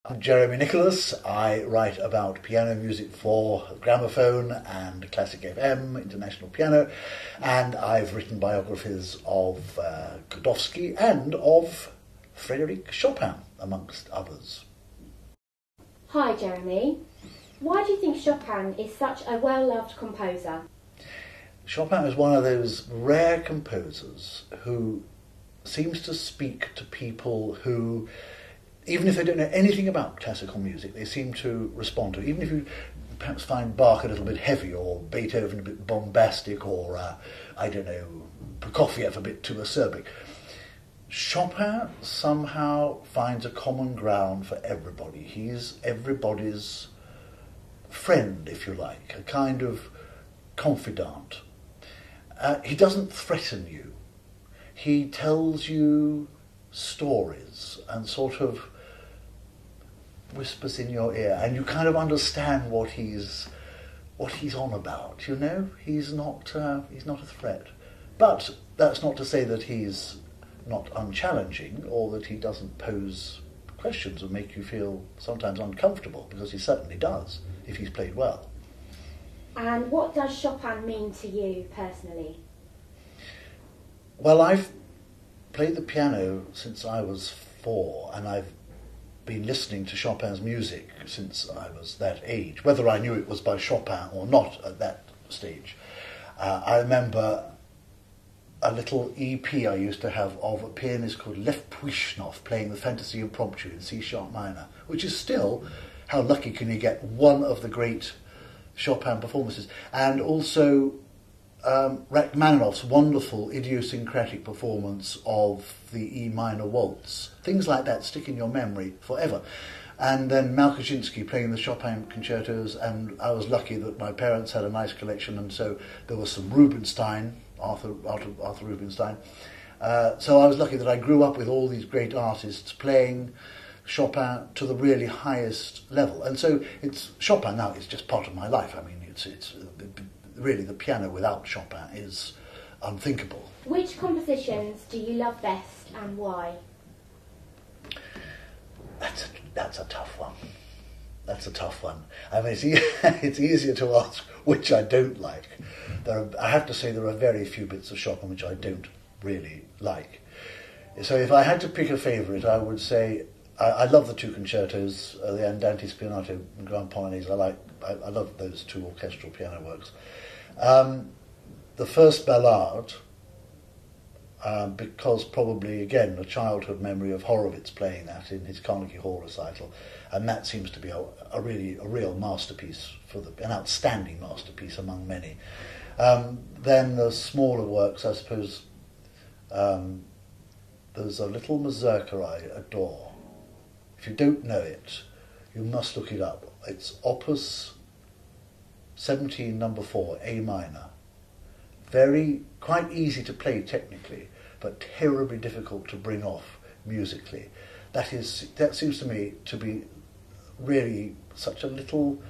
I'm Jeremy Nicholas. I write about piano music for gramophone and classic FM, international piano, and I've written biographies of Godowsky and of Frédéric Chopin, amongst others. Hi Jeremy. Why do you think Chopin is such a well-loved composer? Chopin is one of those rare composers who seems to speak to people who, even if they don't know anything about classical music, they seem to respond to it. Even if you perhaps find Bach a little bit heavy, or Beethoven a bit bombastic, or, Prokofiev a bit too acerbic, Chopin somehow finds a common ground for everybody. He's everybody's friend, if you like, a kind of confidant. He doesn't threaten you. He tells you stories and sort of whispers in your ear, and you kind of understand what he's on about. You know, he's not a threat. But that's not to say that he's not unchallenging, or that he doesn't pose questions and make you feel sometimes uncomfortable, because he certainly does if he's played well. And what does Chopin mean to you personally? Well, I've played the piano since I was 4, and I've been listening to Chopin's music since I was that age, whether I knew it was by Chopin or not at that stage. I remember a little EP I used to have of a pianist called Lev Puishnov playing the Fantasy Impromptu in C-sharp minor, which is still, how lucky can you get, one of the great Chopin performances. And also Rachmaninoff's wonderful idiosyncratic performance of the E minor waltz. Things like that stick in your memory forever. And then Malkashinsky playing the Chopin concertos, and I was lucky that my parents had a nice collection, and so there was some Rubinstein, Arthur Rubinstein. So I was lucky that I grew up with all these great artists playing Chopin to the really highest level. And so Chopin now is just part of my life. I mean, it's really, the piano without Chopin is unthinkable. Which compositions do you love best and why? That's a tough one. That's a tough one. I mean, it's easier to ask which I don't like. I have to say there are very few bits of Chopin which I don't really like. So if I had to pick a favourite, I would say I love the 2 concertos, the Andante Spianato and Grand Polonaise. I love those 2 orchestral piano works. The first ballade, because probably, again, a childhood memory of Horowitz playing that in his Carnegie Hall recital, and that seems to be a real masterpiece, an outstanding masterpiece among many. Then the smaller works, I suppose, there's a little mazurka I adore. If you don't know it, you must look it up. It's Opus 17, number 4, A minor. Quite easy to play technically, but terribly difficult to bring off musically. That seems to me to be really such a little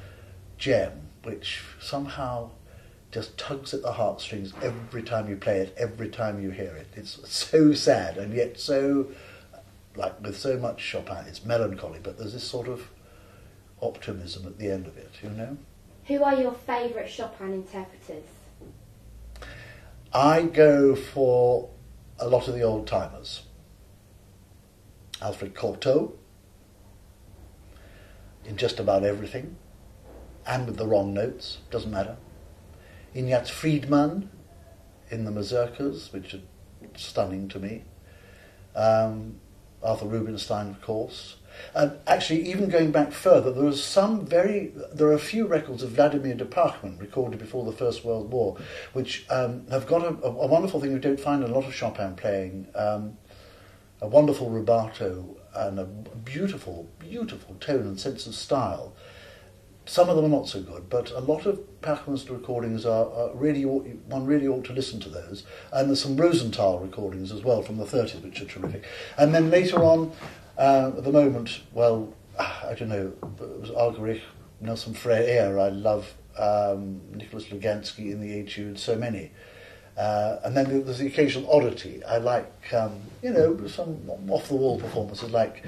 gem, which somehow just tugs at the heartstrings every time you play it, every time you hear it. It's so sad, and yet so, like with so much Chopin, it's melancholy, but there's this sort of optimism at the end of it, you know? Who are your favourite Chopin interpreters? I go for a lot of the old-timers. Alfred Cortot, in just about everything, and with the wrong notes, doesn't matter. Ignaz Friedman, in the mazurkas, which are stunning to me. Arthur Rubinstein, of course. And actually, even going back further, there are a few records of Vladimir de Pachman recorded before the First World War, which have got a wonderful thing we don't find in a lot of Chopin playing, a wonderful rubato and a beautiful, beautiful tone and sense of style. Some of them are not so good, but a lot of Pachman's recordings one really ought to listen to those. And there's some Rosenthal recordings as well from the 30s, which are terrific. And then later on, at the moment, well, I don't know, it was Argerich, Nelson Freire. I love Nicholas Lugansky in the Etude, so many. And then there's the occasional oddity. I like, some off-the-wall performances like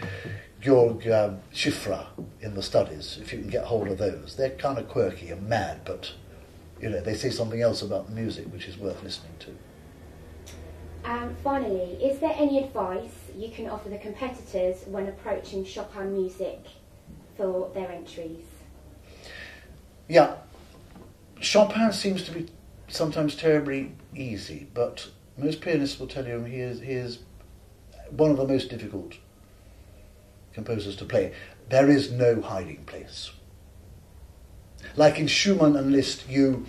Georg Schiffer in the studies, if you can get hold of those. They're kind of quirky and mad, but they say something else about the music which is worth listening to. And finally, is there any advice you can offer the competitors when approaching Chopin music for their entries? Yeah, Chopin seems to be sometimes terribly easy, but most pianists will tell you he is one of the most difficult composers to play. There is no hiding place. Like in Schumann and Liszt, you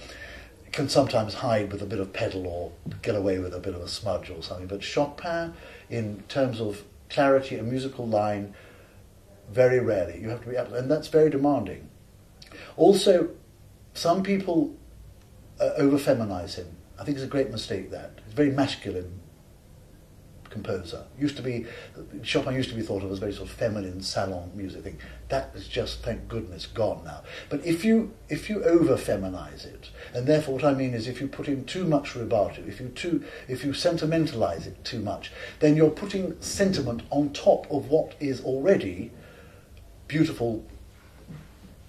can sometimes hide with a bit of pedal or get away with a bit of a smudge or something, but Chopin, in terms of clarity and musical line, very rarely. You have to be, and that's very demanding. Also, some people over-feminize him. I think it's a great mistake, that. He's a very masculine composer. Chopin used to be thought of as very sort of feminine salon music thing. That is just, thank goodness, gone now. But if you over-feminize it, and therefore what I mean is if you put in too much rubato, if you sentimentalize it too much, then you're putting sentiment on top of what is already beautiful,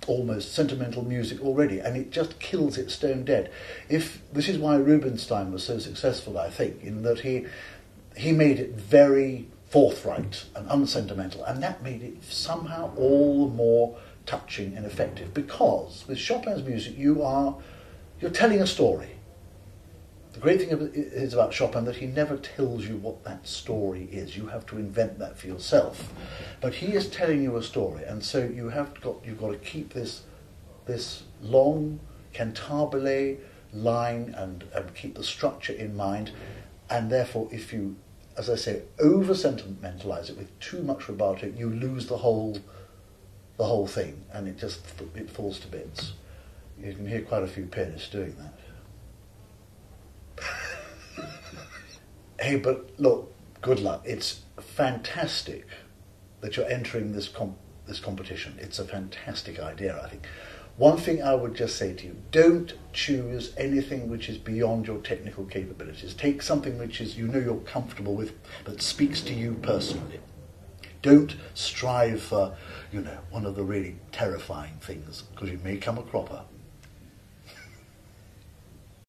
almost sentimental music already, and it just kills it stone dead. This is why Rubinstein was so successful, I think, in that he made it very forthright and unsentimental, and that made it somehow all the more touching and effective, because with Chopin's music you're telling a story. The great thing is about Chopin that he never tells you what that story is. You have to invent that for yourself. But he is telling you a story, and so you've got to keep this long cantabile line and keep the structure in mind. And therefore, if you, as I say, over-sentimentalize it with too much rubato, you lose the whole thing, and it falls to bits. You can hear quite a few pianists doing that. Hey, but look, good luck. It's fantastic that you're entering this competition. It's a fantastic idea, I think. One thing I would just say to you, don't choose anything which is beyond your technical capabilities. Take something which is you're comfortable with, but speaks to you personally. Don't strive for, one of the really terrifying things, because you may come a cropper.